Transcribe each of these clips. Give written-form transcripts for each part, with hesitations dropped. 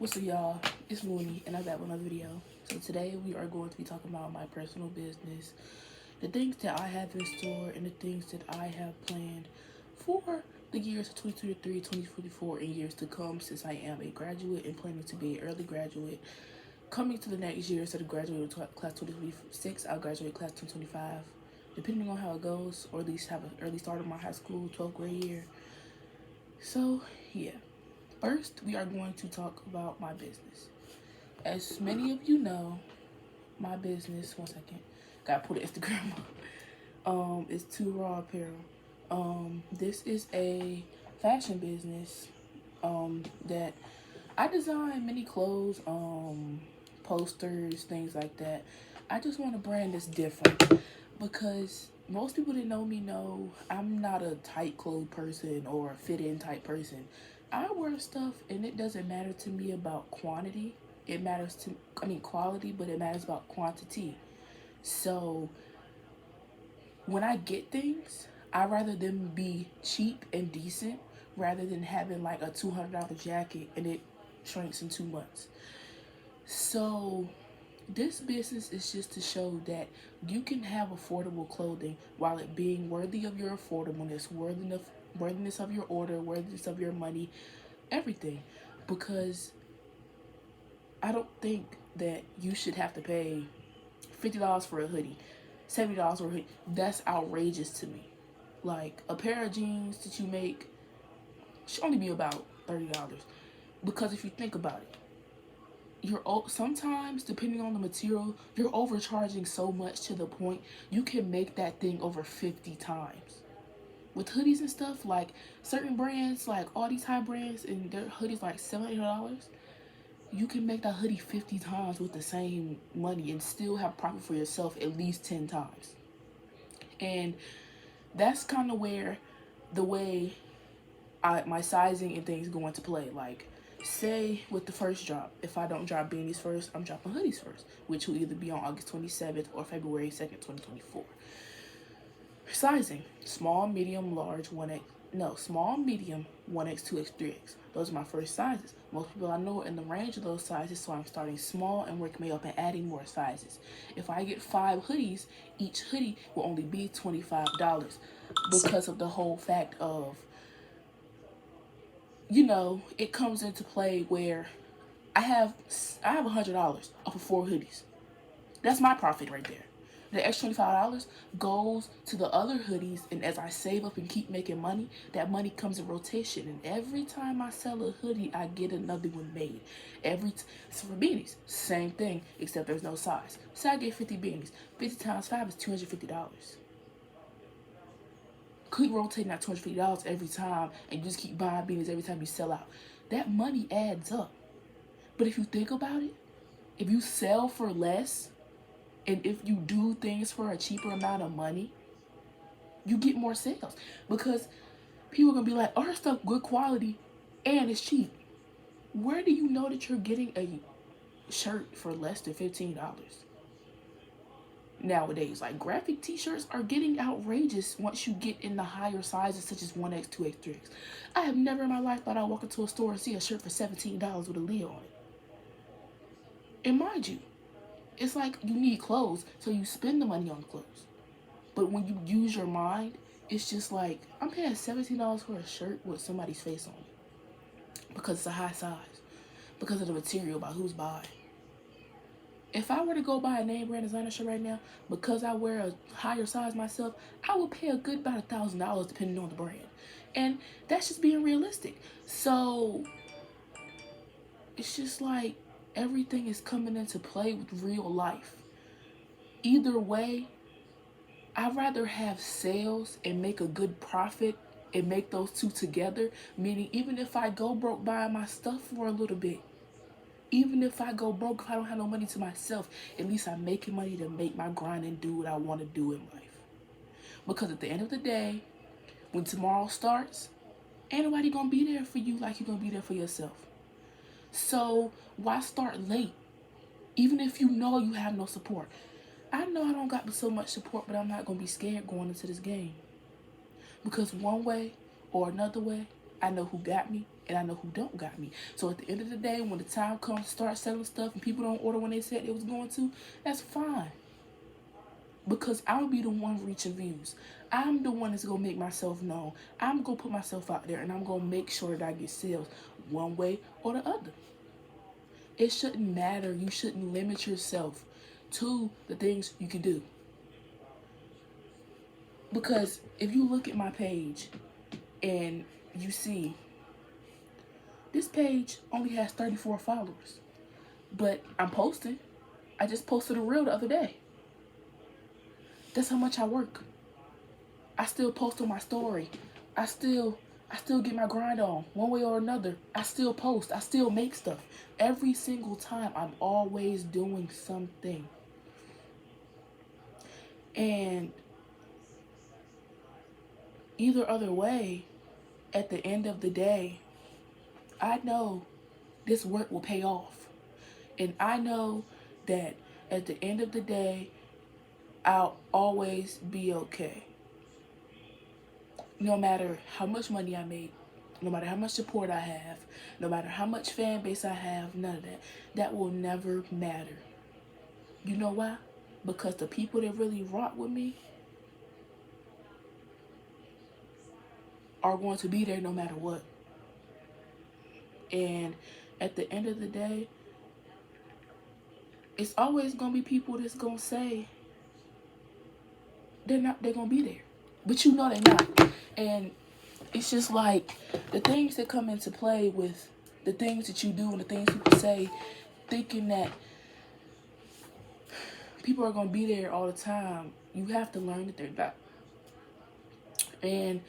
What's up, y'all? It's Mooney, and I'm back with another video. So today we are going to be talking about my personal business, the things that I have in store, and the things that I have planned for the years of 2023, 2024, and years to come, since I am a graduate and planning to be an early graduate. Coming to the next year, instead of graduating class 2026, I'll graduate class 2025, depending on how it goes, or at least have an early start of my high school 12th grade year. So, yeah. First, we are going to talk about my business. As many of you know, my business, one second, gotta put an Instagram up, is Two Raw Apparel. This is a fashion business, that I design many clothes, posters, things like that. I just want a brand that's different because most people that know me know I'm not a tight clothes person or a fit in type person. I wear stuff and it doesn't matter to me about quantity. It matters to, quality, but it matters about quantity. So when I get things, I rather them be cheap and decent rather than having like a $200 jacket and it shrinks in 2 months. So this business is just to show that you can have affordable clothing while it being worthy of your affordableness, worthiness of your order, worthiness of your money, everything. Because I don't think that you should have to pay $50 for a hoodie, $70 for a hoodie. That's outrageous to me. Like a pair of jeans that you make should only be about $30. Because if you think about it, you're sometimes, depending on the material, you're overcharging so much to the point you can make that thing over 50 times. With hoodies and stuff, like certain brands, like all these high brands, and their hoodies like $700, you can make that hoodie 50 times with the same money and still have profit for yourself at least 10 times. And that's kind of where the way my sizing and things go into play. Like, say with the first drop, if I don't drop beanies first, I'm dropping hoodies first, which will either be on August 27th or February 2nd, 2024. Sizing: small, medium, large, 1X. No, small, medium, 1X, 2X, 3X. Those are my first sizes. Most people I know are in the range of those sizes, so I'm starting small and working my way up and adding more sizes. If I get 5 hoodies, each hoodie will only be $25 because of the whole fact of, it comes into play where I have $100 off of 4 hoodies. That's my profit right there. The extra $25 goes to the other hoodies, and as I save up and keep making money, that money comes in rotation. And every time I sell a hoodie, I get another one made. So for beanies, same thing, except there's no size. So I get 50 beanies. 50 times 5 is $250. Keep rotating that $250 every time, and you just keep buying beanies every time you sell out. That money adds up. But if you think about it, if you sell for less, and if you do things for a cheaper amount of money, you get more sales. Because people are going to be like, oh, her stuff good quality and it's cheap. Where do you know that you're getting a shirt for less than $15? Nowadays, like graphic t-shirts are getting outrageous once you get in the higher sizes, such as 1X, 2X, 3X. I have never in my life thought I'd walk into a store and see a shirt for $17 with a lid on it. And mind you, it's like you need clothes, so you spend the money on clothes. But when you use your mind, it's just like, I'm paying $17 for a shirt with somebody's face on it because it's a high size, because of the material, by who's buying. If I were to go buy a name brand designer shirt right now, because I wear a higher size myself, I would pay a good about $1,000 depending on the brand. And that's just being realistic. So it's just like everything is coming into play with real life. Either way, I'd rather have sales and make a good profit and make those two together. Meaning, even if I go broke buying my stuff for a little bit, even if I go broke, if I don't have no money to myself, at least I'm making money to make my grind and do what I want to do in life. Because at the end of the day, when tomorrow starts, ain't nobody gonna be there for you like you're gonna be there for yourself. So why start late? Even if you know you have no support. I know I don't got so much support, but I'm not gonna be scared going into this game. Because one way or another way, I know who got me and I know who don't got me. So at the end of the day, when the time comes to start selling stuff and people don't order when they said they was going to, that's fine. Because I'll be the one reaching views. I'm the one that's gonna make myself known. I'm gonna put myself out there and I'm gonna make sure that I get sales one way or the other. It shouldn't matter. You shouldn't limit yourself to the things you can do. Because if you look at my page and you see this page only has 34 followers, but I'm posting. I just posted a reel the other day. That's how much I work. I still post on my story. I still get my grind on one way or another. I still post. I still make stuff. Every single time I'm always doing something. And either other way, at the end of the day, I know this work will pay off. And I know that at the end of the day, I'll always be okay. No matter how much money I make, no matter how much support I have, no matter how much fan base I have, none of that. That will never matter. You know why? Because the people that really rock with me are going to be there no matter what. And at the end of the day, it's always going to be people that's going to say they're going to be there. But you know they're not. And it's just like the things that come into play with the things that you do and the things people say, thinking that people are going to be there all the time, you have to learn that they're not. And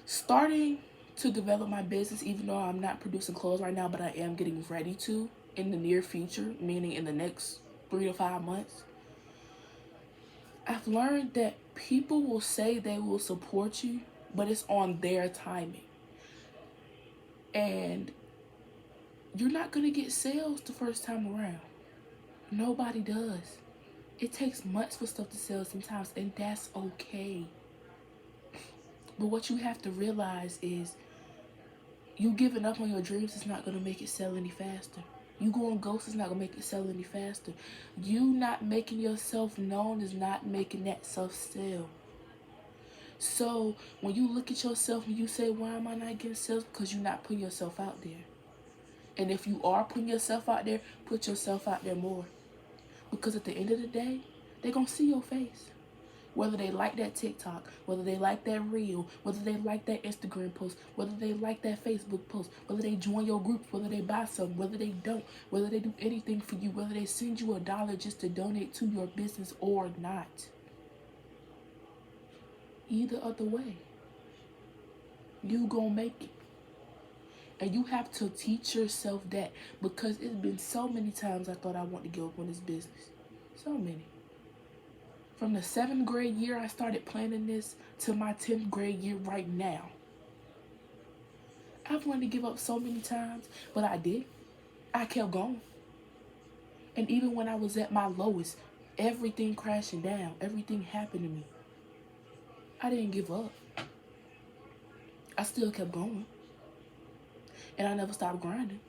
starting to develop my business, even though I'm not producing clothes right now, but I am getting ready to in the near future, meaning in the next 3 to 5 months, I've learned that people will say they will support you, but it's on their timing. And you're not going to get sales the first time around. Nobody does. It takes months for stuff to sell sometimes, and that's okay. But what you have to realize is you giving up on your dreams is not going to make it sell any faster. You going ghost is not going to make it sell any faster. You not making yourself known is not making that stuff sell. So when you look at yourself and you say, why am I not getting sales? Because you're not putting yourself out there. And if you are putting yourself out there, put yourself out there more. Because at the end of the day, they're going to see your face. Whether they like that TikTok, whether they like that reel, whether they like that Instagram post, whether they like that Facebook post, whether they join your group, whether they buy something, whether they don't, whether they do anything for you, whether they send you $1 just to donate to your business or not. Either other way, you gonna make it. And you have to teach yourself that, because it's been so many times I thought I want to give up on this business. So many. From the 7th grade year I started planning this to my 10th grade year right now. I've wanted to give up so many times, but I did. I kept going. And even when I was at my lowest, everything crashing down, everything happened to me, I didn't give up. I still kept going. And I never stopped grinding.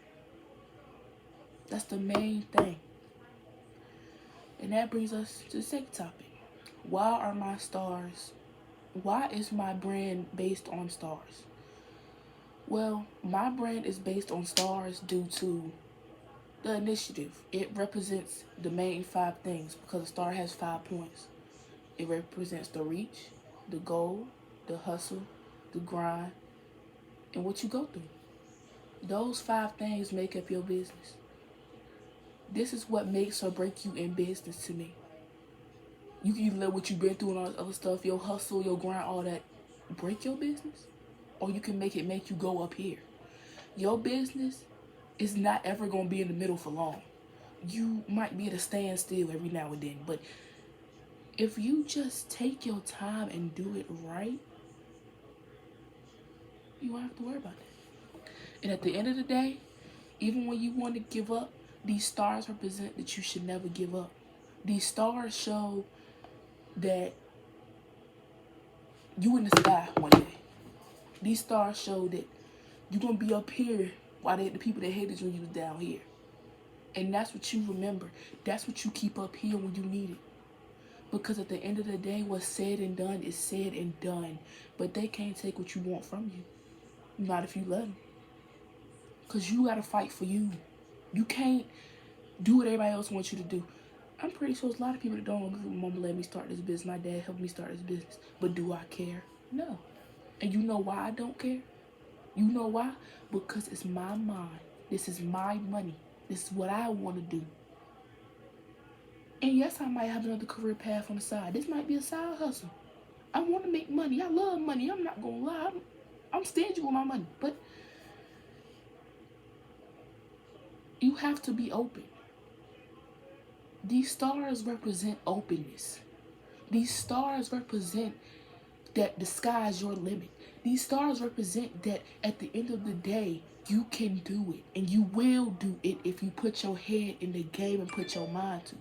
That's the main thing. And that brings us to the second topic. Why are my stars? Why is my brand based on stars? Well, my brand is based on stars due to the initiative. It represents the main 5 things because a star has 5 points. It represents the reach, the goal, the hustle, the grind, and what you go through. Those 5 things make up your business. This is what makes or break you in business to me. You can either let what you've been through and all this other stuff, your hustle, your grind, all that, break your business. Or you can make you go up here. Your business is not ever going to be in the middle for long. You might be at a standstill every now and then. But if you just take your time and do it right, you won't have to worry about that. And at the end of the day, even when you want to give up, these stars represent that you should never give up. These stars show that you in the sky one day. These stars show that You're going to be up here while the people that hated you was down here. And that's what you remember. That's what you keep up here when you need it. Because at the end of the day, what's said and done is said and done. But they can't take what you want from you. Not if you let them. Because you got to fight for you. You can't do what everybody else wants you to do. I'm pretty sure there's a lot of people that don't agree with Mama let me start this business. My dad helped me start this business. But do I care? No. And you know why I don't care? You know why? Because it's my mind. This is my money. This is what I want to do. And yes, I might have another career path on the side. This might be a side hustle. I want to make money. I love money. I'm not going to lie. I'm stingy with my money. But you have to be open. These stars represent openness. These stars represent that the sky's your limit. These stars represent that at the end of the day, you can do it. And you will do it if you put your head in the game and put your mind to it.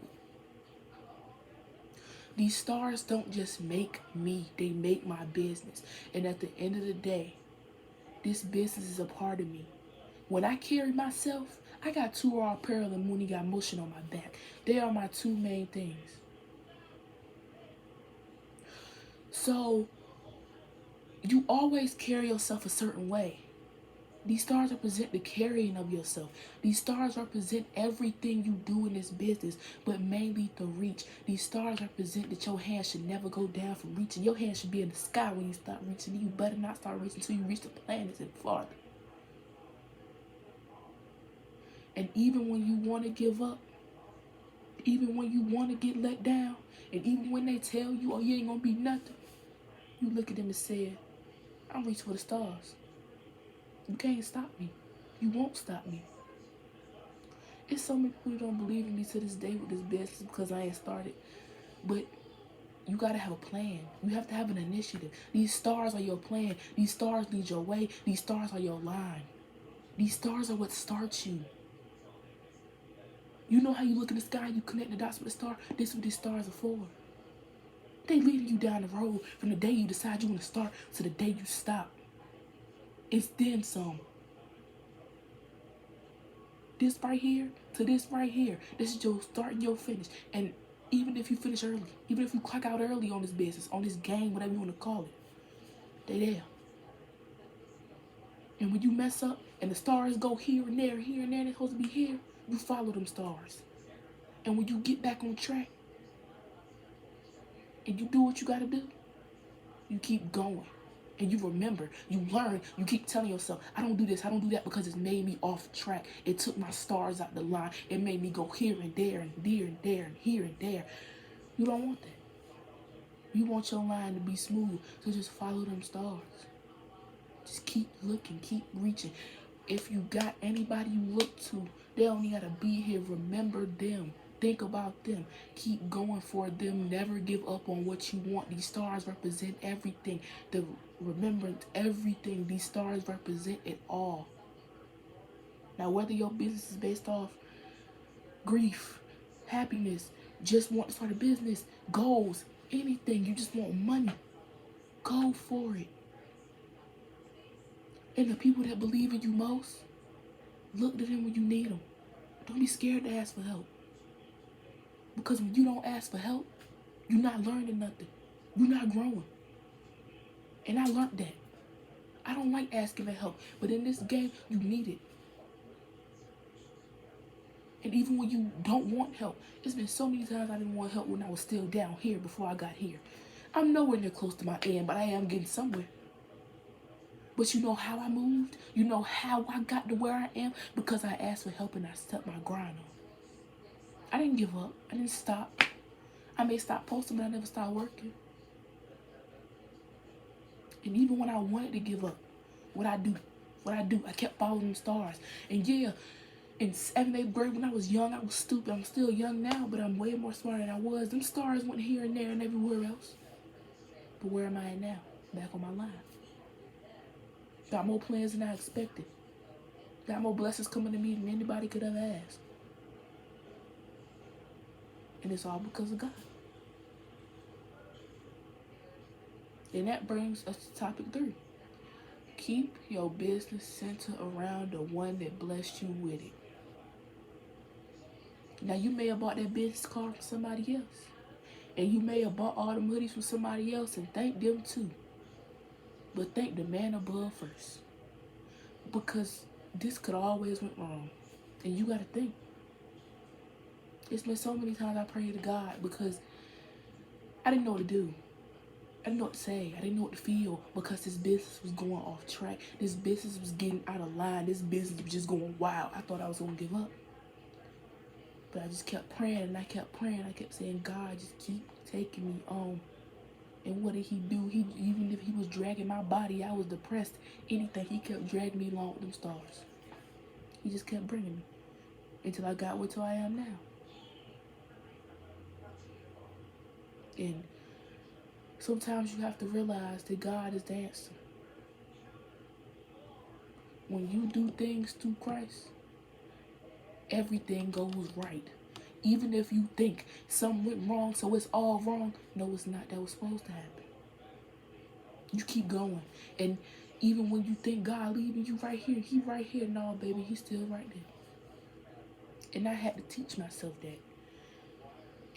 These stars don't just make me, they make my business. And at the end of the day, this business is a part of me. When I carry myself, I got 2 raw apparel and Mooney got motion on my back. They are my 2 main things. So, you always carry yourself a certain way. These stars represent the carrying of yourself. These stars represent everything you do in this business, but mainly the reach. These stars represent that your hand should never go down from reaching. Your hand should be in the sky when you start reaching. You better not start reaching until you reach the planets and farther. And even when you want to give up, even when you want to get let down, and even when they tell you, oh, you ain't going to be nothing, you look at them and say, I'm reaching for the stars. You can't stop me. You won't stop me. It's so many people who don't believe in me to this day with this business because I ain't started. But you got to have a plan. You have to have an initiative. These stars are your plan. These stars lead your way. These stars are your line. These stars are what starts you. You know how you look in the sky, you connect the dots with the star? This is what these stars are for. They leading you down the road from the day you decide you want to start to the day you stop. It's then some. This right here to this right here. This is your start and your finish. And even if you finish early, even if you clock out early on this business, on this game, whatever you want to call it, they there. And when you mess up and the stars go here and there, and they're supposed to be here, you follow them stars. And when you get back on track and you do what you got to do, you keep going. And you remember, you learn, you keep telling yourself, I don't do this, I don't do that because it's made me off track. It took my stars out the line. It made me go here and there and there and there and here and there. You don't want that. You want your line to be smooth, so just follow them stars. Just keep looking, keep reaching. If you got anybody you look to, they only got to be here. Remember them. Think about them. Keep going for them. Never give up on what you want. These stars represent everything. The remembrance, everything. These stars represent it all. Now, whether your business is based off grief, happiness, just want to start a business, goals, anything, you just want money, go for it. And the people that believe in you most, look to them when you need them. Don't be scared to ask for help. Because when you don't ask for help, you're not learning nothing. You're not growing. And I learned that. I don't like asking for help. But in this game, you need it. And even when you don't want help, it's been so many times I didn't want help when I was still down here before I got here. I'm nowhere near close to my end, but I am getting somewhere. But you know how I moved? You know how I got to where I am? Because I asked for help and I stepped my grind on. I didn't give up. I didn't stop. I may stop posting, but I never stopped working. And even when I wanted to give up, what I do, I kept following them stars. And yeah, in 7th, 8th grade, when I was young, I was stupid. I'm still young now, but I'm way more smarter than I was. Them stars went here and there and everywhere else. But where am I at now? Back on my line. Got more plans than I expected. Got more blessings coming to me than anybody could ever ask. And it's all because of God. And that brings us to topic 3. Keep your business centered around the one that blessed you with it. Now, you may have bought that business card from somebody else. And you may have bought all the hoodies from somebody else, and thank them too. But thank the man above first. Because this could always went wrong. And you got to think. It's been so many times I prayed to God because I didn't know what to do. I didn't know what to say. I didn't know what to feel because this business was going off track. This business was getting out of line. This business was just going wild. I thought I was going to give up. But I just kept praying and I kept praying. I kept saying, God, just keep taking me on. And what did he do? Even if he was dragging my body, I was depressed. Anything, he kept dragging me along with them stars. He just kept bringing me until I got where I am now. And sometimes you have to realize that God is the answer. When you do things through Christ, everything goes right. Even if you think something went wrong, so it's all wrong. No, it's not. That was supposed to happen. You keep going. And even when you think God leaving you right here, he right here. No, baby, he's still right there. And I had to teach myself that.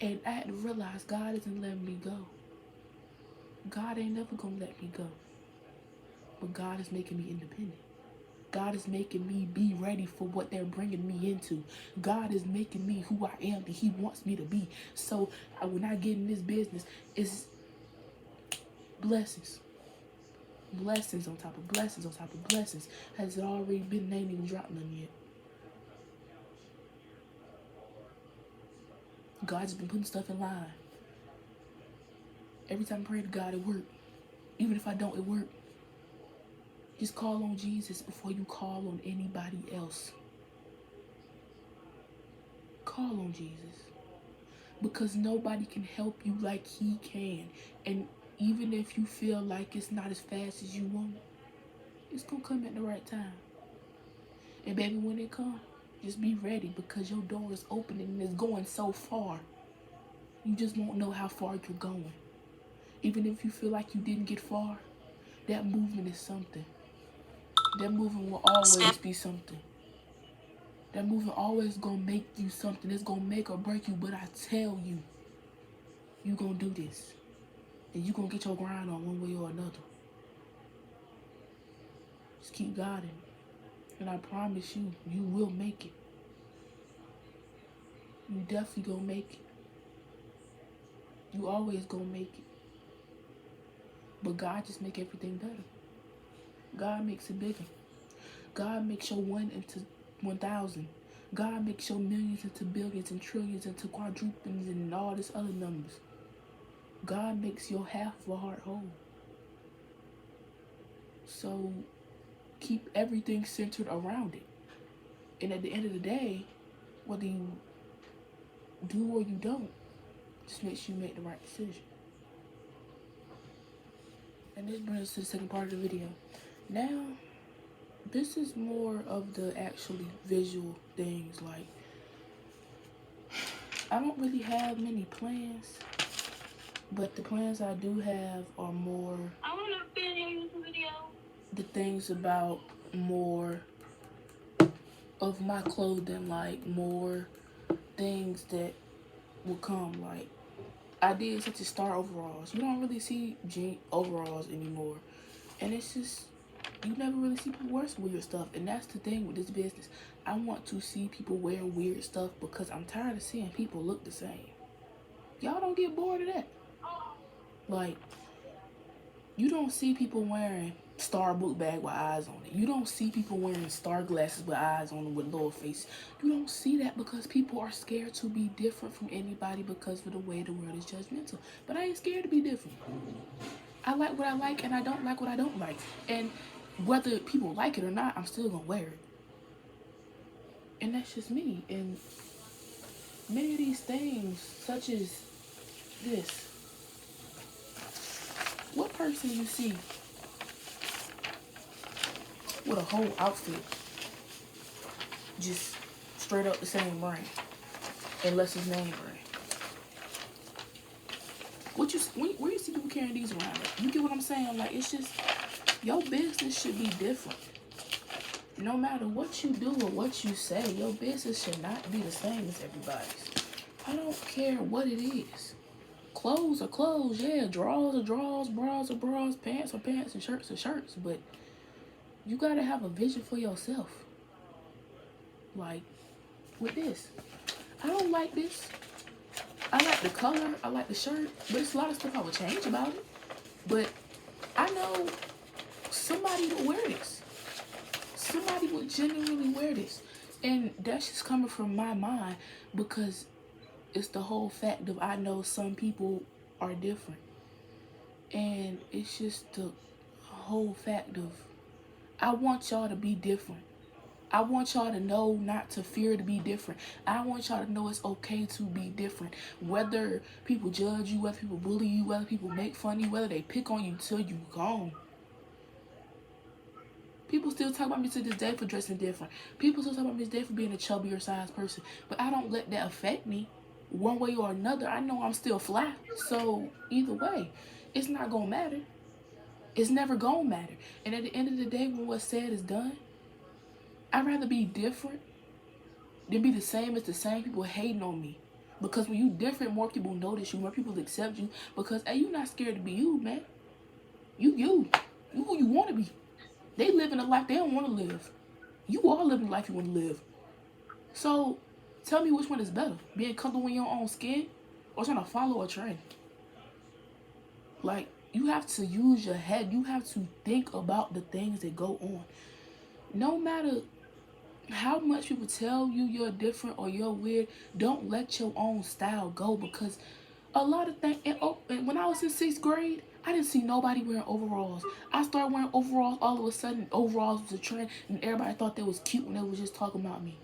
And I had to realize God isn't letting me go. God ain't never gonna let me go. But God is making me independent. God is making me be ready for what they're bringing me into. God is making me who I am that he wants me to be. So when I get in this business, it's blessings. Blessings on top of blessings on top of blessings. Has it already been? They ain't even dropped none yet. God's been putting stuff in line. Every time I pray to God, it works. Even if I don't, it works. Just call on Jesus before you call on anybody else. Call on Jesus. Because nobody can help you like he can. And even if you feel like it's not as fast as you want, it's going to come at the right time. And baby, when it comes, just be ready because your door is opening and it's going so far. You just won't know how far you're going. Even if you feel like you didn't get far, that movement is something. That movement will always be something. That movement always gonna make you something. It's gonna make or break you. But I tell you, you gonna do this. And you gonna get your grind on one way or another. Just keep guiding. And I promise you, you will make it. You definitely gonna make it. You always gonna make it. But God just make everything better. God makes it bigger. God makes your 1 into 1,000. God makes your millions into billions and trillions into quadruples and all this other numbers. God makes your half of a heart whole. So keep everything centered around it. And at the end of the day, whether you do or you don't, just make sure you make the right decision. And this brings us to the second part of the video. Now, this is more of the actually visual things. Like, I don't really have many plans, but the plans I do have are more the things about more of my clothing, like more things that will come. Like, I did such as star overalls. You don't really see jean overalls anymore. And it's just, you never really see people wear some weird stuff. And that's the thing with this business. I want to see people wear weird stuff because I'm tired of seeing people look the same. Y'all don't get bored of that. Like, you don't see people wearing star book bag with eyes on it. You don't see people wearing star glasses with eyes on them with little faces. You don't see that because people are scared to be different from anybody because of the way the world is judgmental. But I ain't scared to be different. I like what I like and I don't like what I don't like. And whether people like it or not, I'm still gonna wear it. And that's just me. And many of these things, such as this, what person you see with a whole outfit just straight up the same brand, unless his name brand? Where you see people carrying these around? Like, you get what I'm saying? Like, it's just, Your business should be different. No matter what you do or what you say, your business should not be the same as everybody's. I don't care what it is. Clothes are clothes, yeah. Drawers are drawers, bras are bras, pants are pants, and shirts are shirts. But you gotta have a vision for yourself. Like, with this. I don't like this. I like the color, I like the shirt, but it's a lot of stuff I would change about it. But I know somebody would wear this. Somebody would genuinely wear this. And that's just coming from my mind because it's the whole fact of I know some people are different. And it's just the whole fact of I want y'all to be different. I want y'all to know not to fear to be different. I want y'all to know it's okay to be different. Whether people judge you, whether people bully you, whether people make fun of you, whether they pick on you till you gone. People still talk about me to this day for dressing different. People still talk about me today for being a chubbier size person. But I don't let that affect me one way or another. I know I'm still fly. So either way, it's not going to matter. It's never going to matter. And at the end of the day, when what's said is done, I'd rather be different than be the same as the same people hating on me. Because when you different, more people notice you, more people accept you. Because, hey, you not scared to be you, man. You who you want to be. They living a life they don't want to live. You are living the life you want to live. So, tell me which one is better. Being comfortable in your own skin or trying to follow a trend. Like, you have to use your head. You have to think about the things that go on. No matter how much people tell you you're different or you're weird, don't let your own style go because a lot of things. And when I was in 6th grade, I didn't see nobody wearing overalls. I started wearing overalls all of a sudden. Overalls was a trend, and everybody thought they was cute when they was just talking about me.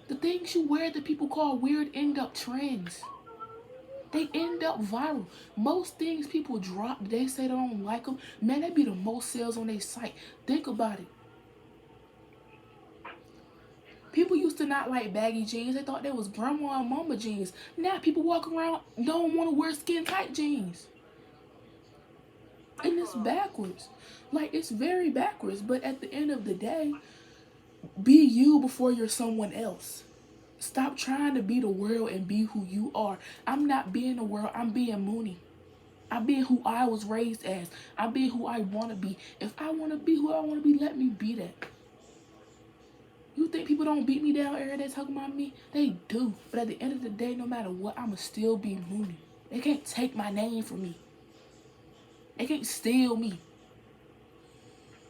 The things you wear that people call weird end up trends. They end up viral. Most things people drop, they say they don't like them. Man, that be the most sales on their site. Think about it. People used to not like baggy jeans. They thought they was grandma and mama jeans. Now people walk around don't want to wear skin tight jeans. And it's backwards. Like, it's very backwards. But at the end of the day, be you before you're someone else. Stop trying to be the world and be who you are. I'm not being the world. I'm being Mooney. I'm being who I was raised as. I'm being who I want to be. If I want to be who I want to be, let me be that. You think people don't beat me down every day talking about me? They do. But at the end of the day, no matter what, I'ma still be Mooney. They can't take my name from me. They can't steal me.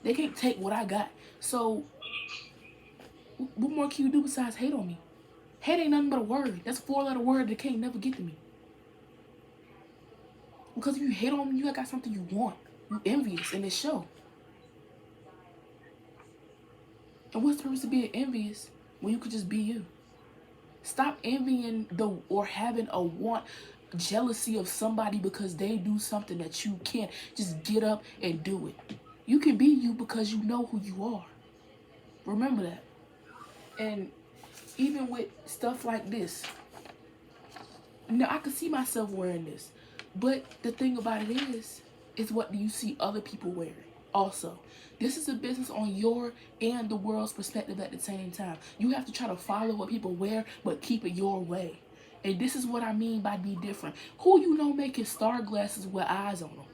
They can't take what I got. So, what more can you do besides hate on me? Hate ain't nothing but a word. That's a 4-letter word that can't never get to me. Because if you hate on me, you got something you want. You envious in this show. And what's the purpose of being envious when you could just be you? Stop envying or having a jealousy of somebody because they do something that you can't. Just get up and do it. You can be you because you know who you are. Remember that. And even with stuff like this, now I can see myself wearing this. But the thing about it is what do you see other people wearing? Also, this is a business on your and the world's perspective at the same time. You have to try to follow what people wear, but keep it your way. And this is what I mean by be different. Who you know making star glasses with eyes on them?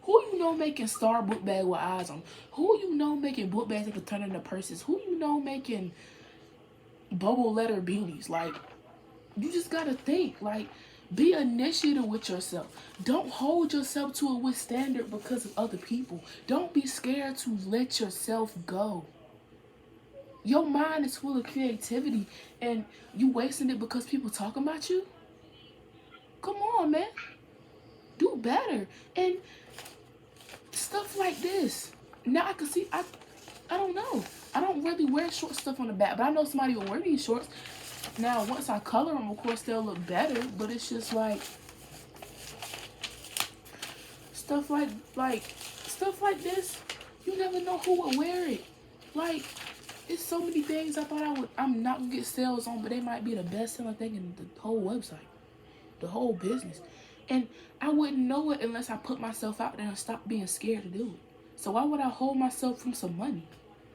Who you know making star book bag with eyes on them? Who you know making book bags that can turn into purses? Who you know making bubble letter beanies? Like, you just gotta think. Like, be initiative with yourself. Don't hold yourself to a with standard because of other people. Don't be scared to let yourself go. Your mind is full of creativity and you wasting it because people talking about you? Come on, man. Do better. And stuff like this. Now I can see, I don't know. I don't really wear short stuff on the back, but I know somebody will wear these shorts. Now, once I color them, of course, they'll look better, but it's just like, stuff like this, you never know who will wear it. Like, it's so many things I thought I'm not gonna get sales on, but they might be the best selling thing in the whole website, the whole business. And I wouldn't know it unless I put myself out there and stop being scared to do it. So why would I hold myself from some money?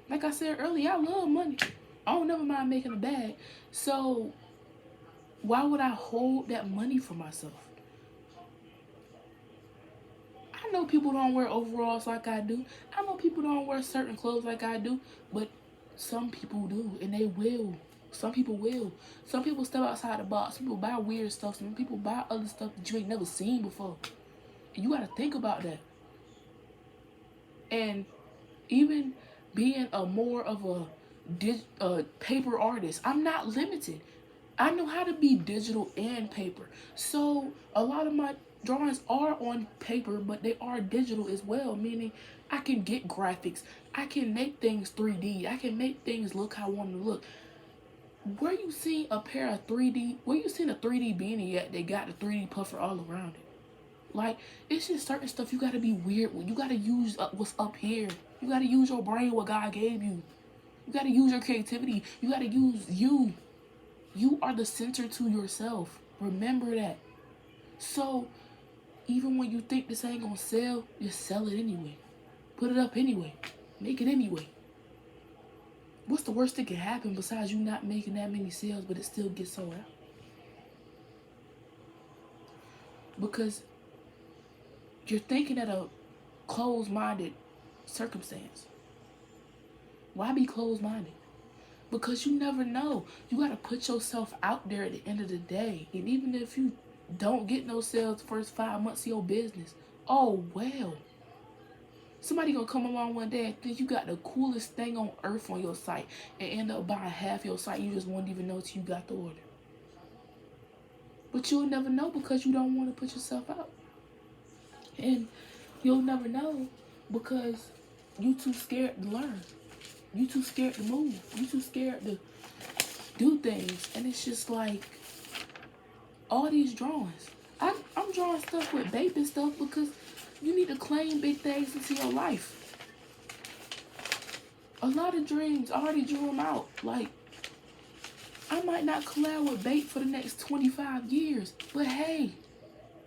Like I said earlier, I love money. I don't never mind making a bag. So why would I hold that money for myself? I know people don't wear overalls like I do. I know people don't wear certain clothes like I do. But some people do, and they will. Some people will. Some people step outside the box. Some people buy weird stuff. Some people buy other stuff that you ain't never seen before. And you gotta think about that. And even being a more of a paper artist, I'm not limited. I know how to be digital and paper. So a lot of my drawings are on paper, but they are digital as well, meaning I can get graphics. I can make things 3D. I can make things look how I want them to look. Where you seen a pair of 3D, where you seen a 3D beanie yet they got the 3D puffer all around it? Like, it's just certain stuff you gotta be weird with. You gotta use what's up here. You gotta use your brain, what God gave you. You gotta use your creativity. You gotta use you. You are the center to yourself. Remember that. So, even when you think this ain't gonna sell, just sell it anyway. Put it up anyway. Make it anyway. What's the worst that can happen besides you not making that many sales, but it still gets sold out? Because you're thinking at a closed-minded circumstance. Why be closed-minded? Because you never know. You got to put yourself out there at the end of the day. And even if you don't get no sales the first 5 months of your business, oh well. Somebody gonna come along one day and think you got the coolest thing on earth on your site and end up buying half your site. You just won't even know till you got the order. But you'll never know because you don't want to put yourself out. And you'll never know because you too scared to learn. You too scared to move. You too scared to do things. And it's just like all these drawings. I'm drawing stuff with baby stuff because you need to claim big things into your life. A lot of dreams, I already drew them out. Like, I might not collab with bait for the next 25 years. But hey,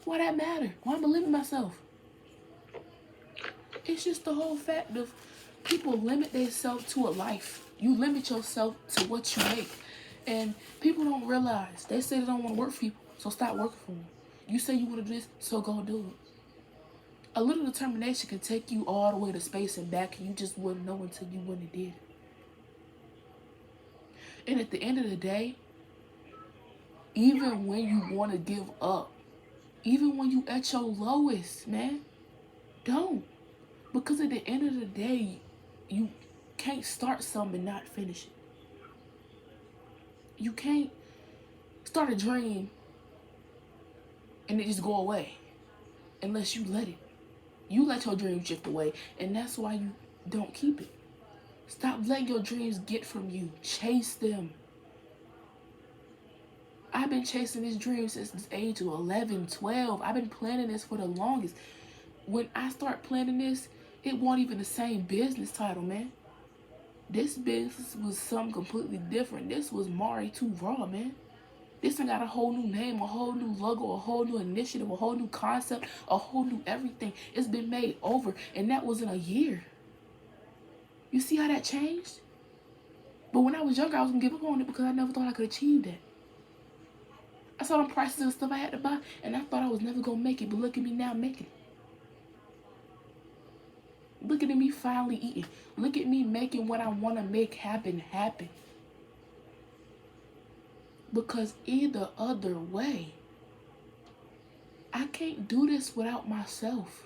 why that matter? Why am I living myself? It's just the whole fact of people limit themselves to a life. You limit yourself to what you make. And people don't realize. They say they don't want to work for people, so stop working for them. You say you want to do this, so go do it. A little determination can take you all the way to space and back, and you just wouldn't know until you went and did it. And at the end of the day, even when you want to give up, even when you at your lowest, man, don't. Because at the end of the day, you can't start something and not finish it. You can't start a dream and it just go away unless you let it. You let your dreams drift away, and that's why you don't keep it. Stop letting your dreams get from you. Chase them. I've been chasing this dream since the age of 11, 12. I've been planning this for the longest. When I start planning this, it wasn't even the same business title, man. This business was something completely different. This was Mari 2 Raw, man. This one got a whole new name, a whole new logo, a whole new initiative, a whole new concept, a whole new everything. It's been made over, and that was in a year. You see how that changed? But when I was younger, I was going to give up on it because I never thought I could achieve that. I saw the prices of stuff I had to buy, and I thought I was never going to make it. But look at me now making it. Look at me finally eating. Look at me making what I want to make happen. Because either other way, I can't do this without myself.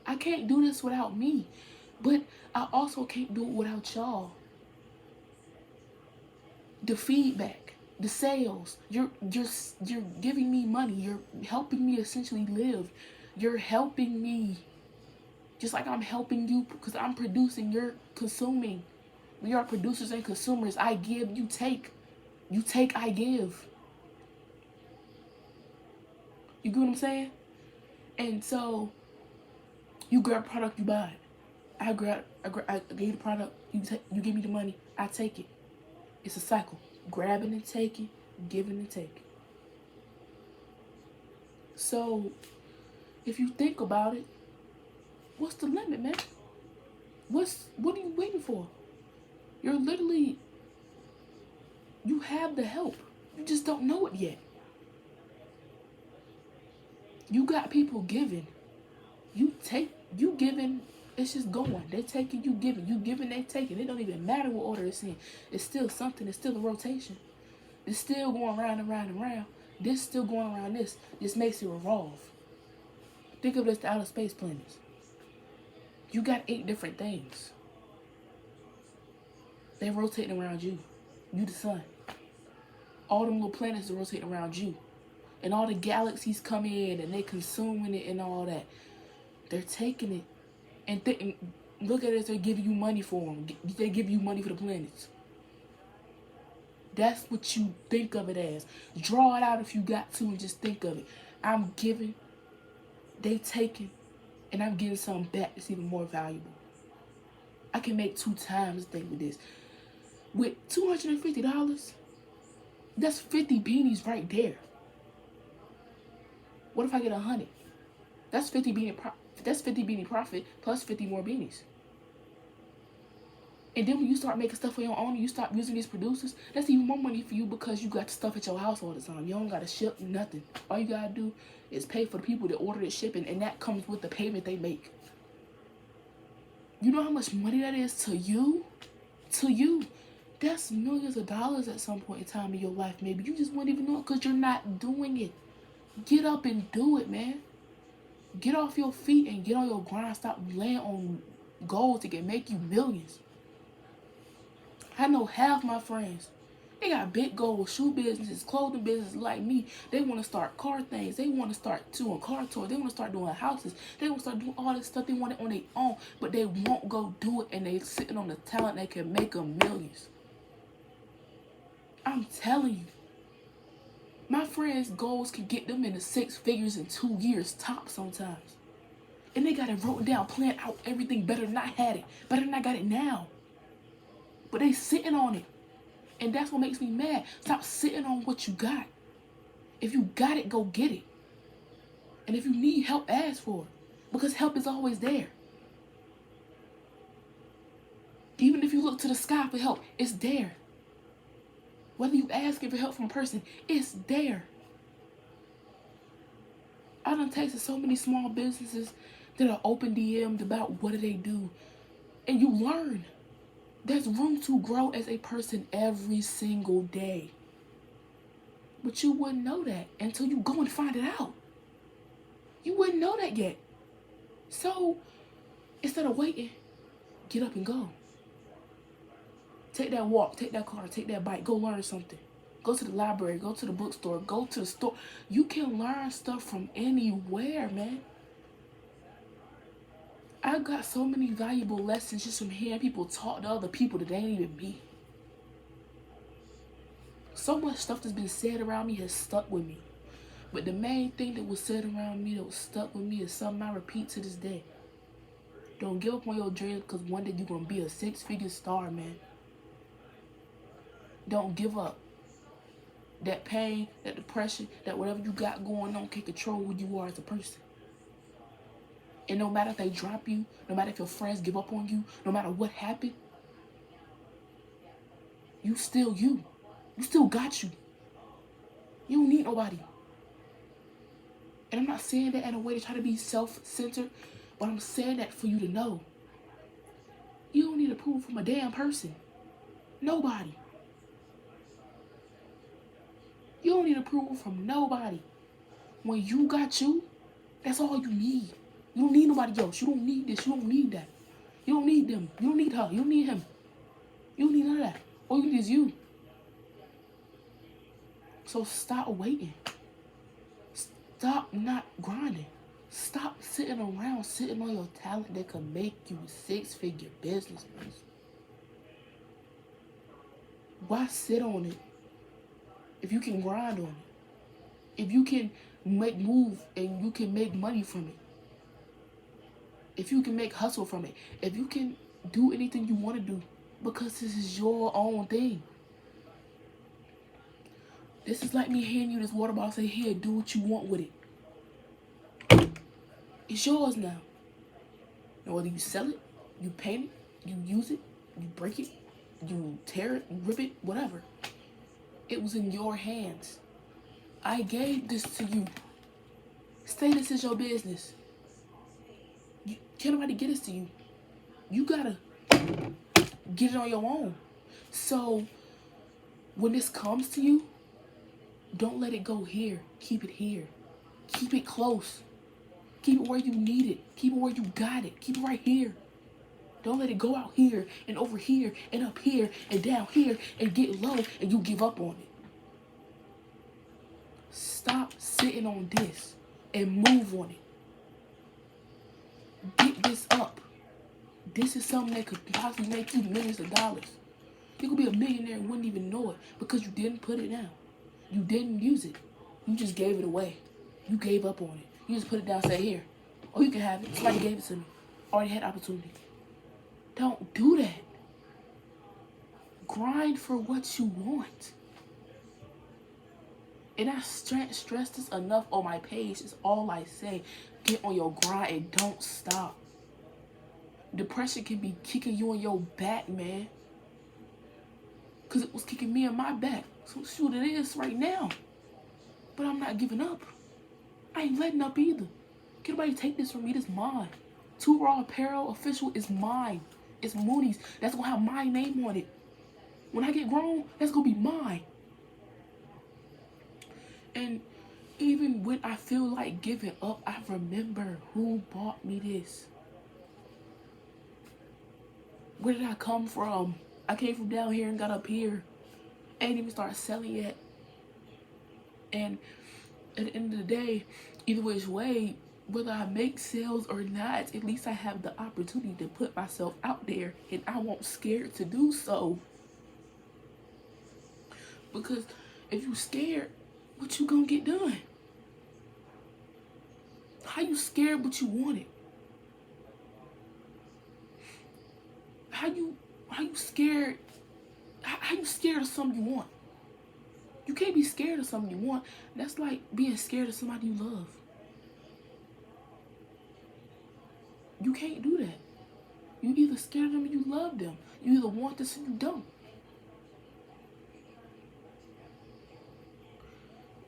I can't do this without me. But I also can't do it without y'all. The feedback, the sales, you're giving me money. You're helping me essentially live. You're helping me just like I'm helping you because I'm producing, you're consuming. We are producers and consumers. I give, you take. You take, I give. You get what I'm saying? And so, you grab a product, you buy it. I give you the product, you give me the money, I take it. It's a cycle. Grabbing and taking, giving and taking. So if you think about it, what's the limit, man? What are you waiting for? You're literally, you have the help. You just don't know it yet. You got people giving. You giving, it's just going. They taking, you giving, they taking. It don't even matter what order it's in. It's still something, it's still a rotation. It's still going round and round and round. This still going around this. This makes it revolve. Think of it as the outer space planets. You got 8 different things. They rotating around you. You the sun. All them little planets are rotating around you. And all the galaxies come in and they consuming it and all that. They're taking it and look at it as they're giving you money for them. They give you money for the planets. That's what you think of it as. Draw it out if you got to and just think of it. I'm giving, they taking, and I'm getting something back that's even more valuable. I can make 2 times the thing with this. With $250, that's 50 beanies right there. What if I get 100? That's 50 beanie profit plus 50 more beanies. And then when you start making stuff for your own, you stop using these producers, that's even more money for you because you got stuff at your house all the time. You don't got to ship nothing. All you got to do is pay for the people that order it shipping, and that comes with the payment they make. You know how much money that is to you? To you. That's millions of dollars at some point in time in your life, maybe. You just wouldn't even know it because you're not doing it. Get up and do it, man. Get off your feet and get on your grind. Stop laying on goals that can make you millions. I know half my friends, they got big goals, shoe businesses, clothing businesses like me. They want to start car things. They want to start doing car tours. They want to start doing houses. They want to start doing all this stuff. They want it on their own, but they won't go do it, and they sitting on the talent that can make them millions. I'm telling you. My friends' goals can get them into 6 figures in 2 years top sometimes. And they got it wrote down, planned out everything better than I had it. Better than I got it now. But they sitting on it. And that's what makes me mad. Stop sitting on what you got. If you got it, go get it. And if you need help, ask for it. Because help is always there. Even if you look to the sky for help, it's there. Whether you asking for help from a person, it's there. I done texted so many small businesses that are open DM'd about what do they do. And you learn. There's room to grow as a person every single day. But you wouldn't know that until you go and find it out. You wouldn't know that yet. So, instead of waiting, get up and go. Take that walk, take that car, take that bike, go learn something. Go to the library, go to the bookstore, go to the store. You can learn stuff from anywhere, man. I got so many valuable lessons just from hearing people talk to other people that ain't even me. So much stuff that's been said around me has stuck with me. But the main thing that was said around me that was stuck with me is something I repeat to this day. Don't give up on your dreams because one day you're going to be a 6-figure star, man. Don't give up. That pain, that depression, that whatever you got going on can control who you are as a person. And no matter if they drop you, no matter if your friends give up on you, no matter what happened, you still you. You still got you. You don't need nobody. And I'm not saying that in a way to try to be self-centered, but I'm saying that for you to know. You don't need approval from a damn person. Nobody. You don't need approval from nobody. When you got you, that's all you need. You don't need nobody else. You don't need this. You don't need that. You don't need them. You don't need her. You don't need him. You don't need none of that. All you need is you. So stop waiting. Stop not grinding. Stop sitting around, sitting on your talent that can make you a 6-figure business person. Why sit on it if you can grind on it? If you can make move and you can make money from it. If you can make hustle from it. If you can do anything you want to do because this is your own thing. This is like me handing you this water bottle and say, here, do what you want with it. It's yours now. Now, whether you sell it, you paint it, you use it, you break it, you tear it, you rip it, whatever. It was in your hands. I gave this to you. Say this is your business. Can't nobody get this to you. You gotta get it on your own. So when this comes to you, don't let it go here. Keep it here. Keep it close. Keep it where you need it. Keep it where you got it. Keep it right here. Don't let it go out here and over here and up here and down here and get low and you give up on it. Stop sitting on this and move on it. Get this up. This is something that could possibly make you millions of dollars. You could be a millionaire and wouldn't even know it because you didn't put it down. You didn't use it. You just gave it away. You gave up on it. You just put it down and say, here. Oh, you can have it. Somebody gave it to me. Already had opportunity. Don't do that. Grind for what you want. And I stress this enough on my page. It's all I say. Get on your grind and don't stop. Depression can be kicking you in your back, man. Because it was kicking me in my back. So shoot, it is right now. But I'm not giving up. I ain't letting up either. Can't nobody take this from me. This mine. Too Raw Apparel official is mine. It's Mooney's. That's gonna have my name on it. When I get grown, that's gonna be mine. And even when I feel like giving up, I remember who bought me this. Where did I come from? I came from down here and got up here. I ain't even started selling yet. And at the end of the day, either which way, whether I make sales or not, at least I have the opportunity to put myself out there and I won't scared to do so. Because if you scared, what you gonna get done? How you scared what you wanted? How you scared? How you scared of something you want? You can't be scared of something you want. That's like being scared of somebody you love. You can't do that. You either scared of them or you love them. You either want this or you don't.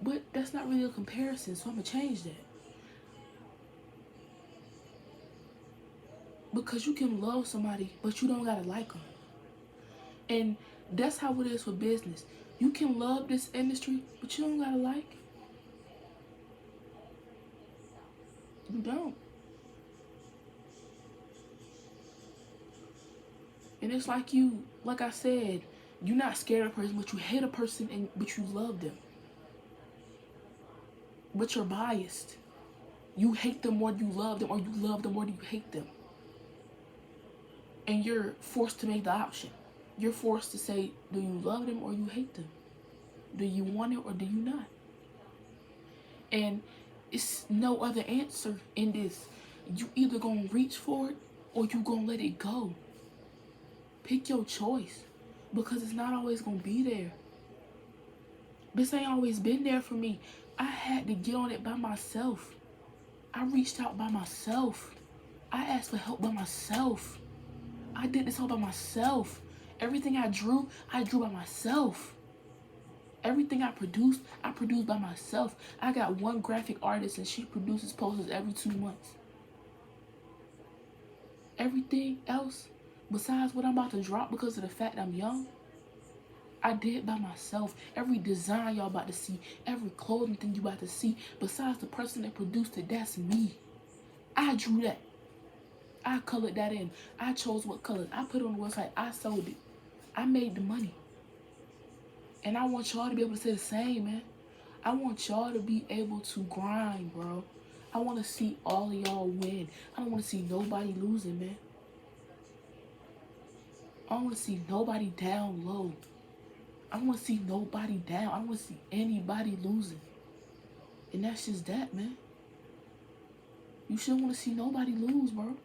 But that's not really a comparison, so I'm gonna change that. Because you can love somebody, but you don't gotta like them. And that's how it is with business. You can love this industry, but you don't gotta like it. You don't. And it's like you, like I said, you're not scared of a person, but you hate a person, but you love them. But you're biased. You hate them more than you love them, or you love them more than you hate them. And you're forced to make the option. You're forced to say, do you love them or you hate them? Do you want it or do you not? And it's no other answer in this. You either gonna reach for it or you gonna let it go. Pick your choice, because it's not always gonna be there. This ain't always been there for me. I had to get on it by myself. I reached out by myself. I asked for help by myself. I did this all by myself. Everything I drew by myself. Everything I produced by myself. I got one graphic artist and she produces posters every 2 months. Everything else, besides what I'm about to drop because of the fact I'm young, I did by myself. Every design y'all about to see, every clothing thing you about to see, besides the person that produced it, that's me. I drew that. I colored that in. I chose what colors. I put it on the website. I sold it. I made the money. And I want y'all to be able to say the same, man. I want y'all to be able to grind, bro. I want to see all of y'all win. I don't want to see nobody losing, man. I don't want to see nobody down low. I don't want to see nobody down. I don't want to see anybody losing. And that's just that, man. You shouldn't want to see nobody lose, bro.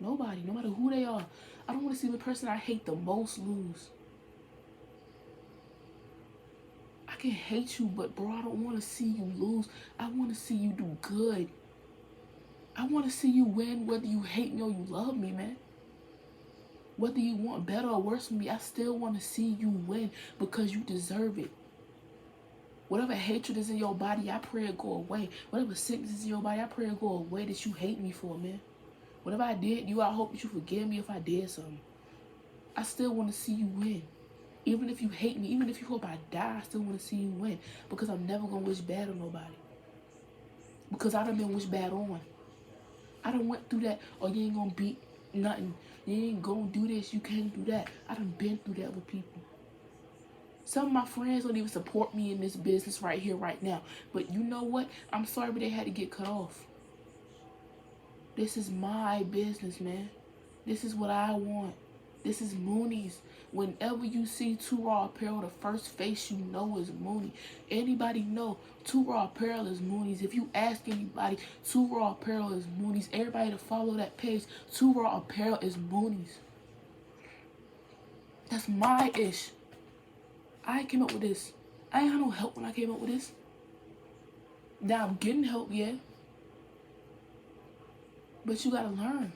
Nobody, no matter who they are. I don't want to see the person I hate the most lose. I can hate you, but bro, I don't want to see you lose. I want to see you do good. I want to see you win, whether you hate me or you love me, man. Whether you want better or worse from me, I still want to see you win because you deserve it. Whatever hatred is in your body, I pray it go away. Whatever sickness is in your body, I pray it go away that you hate me for, man. Whatever I did you, I hope that you forgive me if I did something. I still want to see you win. Even if you hate me, even if you hope I die, I still want to see you win. Because I'm never going to wish bad on nobody. Because I done been wished bad on. I done went through that, or you ain't going to beat nothing. You ain't going to do this, you can't do that. I done been through that with people. Some of my friends don't even support me in this business right here, right now. But you know what? I'm sorry, but they had to get cut off. This is my business, man. This is what I want. This is Mooney's. Whenever you see Too Raw Apparel, the first face you know is Mooney. Anybody know Too Raw Apparel is Mooney's. If you ask anybody, Too Raw Apparel is Mooney's. Everybody to follow that page, Too Raw Apparel is Mooney's. That's my ish. I came up with this. I ain't had no help when I came up with this. Now I'm getting help, yeah. But you gotta learn.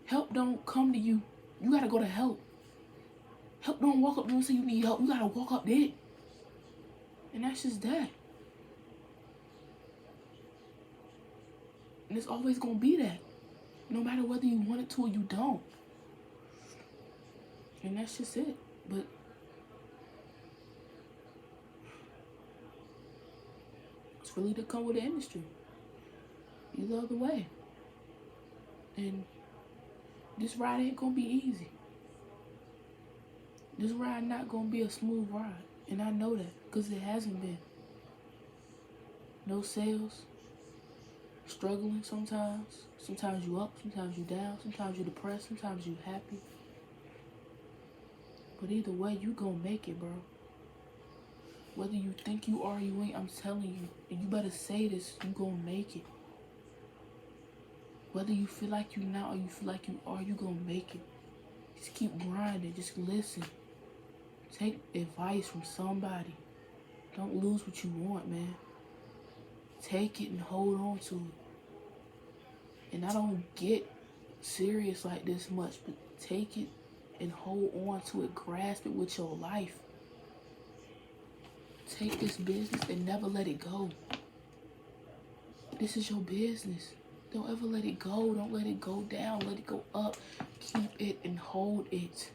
Help don't come to you. You gotta go to help. Help don't walk up to you and say you need help. You gotta walk up there. And that's just that. And it's always gonna be that. No matter whether you want it to or you don't. And that's just it. But it's really to come with the industry. Either other way. And this ride ain't gonna be easy. This ride not gonna be a smooth ride. And I know that, because it hasn't been. No sales. Struggling sometimes. Sometimes you up, sometimes you down, sometimes you depressed, sometimes you happy. But either way, you gonna make it, bro. Whether you think you are or you ain't, I'm telling you. And you better say this, you gonna make it. Whether you feel like you not or you feel like you are, you gonna make it. Just keep grinding, just listen. Take advice from somebody. Don't lose what you want, man. Take it and hold on to it. And I don't get serious like this much, but take it and hold on to it. Grasp it with your life. Take this business and never let it go. This is your business. Don't ever let it go. Don't let it go down. Let it go up. Keep it and hold it.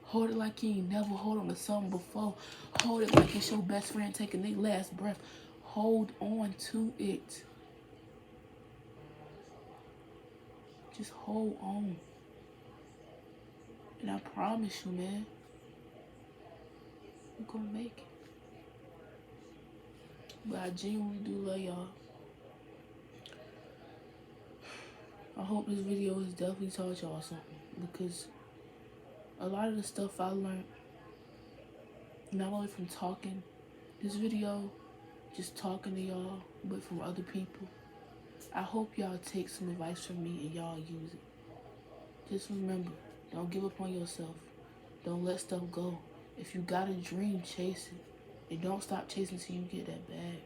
Hold it like you ain't never hold on to something before. Hold it like it's your best friend taking their last breath. Hold on to it. Just hold on. And I promise you, man, you're gonna make it. But I genuinely do love y'all. I hope this video has definitely taught y'all something, because a lot of the stuff I learned, not only from talking this video, just talking to y'all, but from other people. I hope y'all take some advice from me and y'all use it. Just remember, don't give up on yourself. Don't let stuff go. If you got a dream, chase it. And don't stop chasing till you get that bag.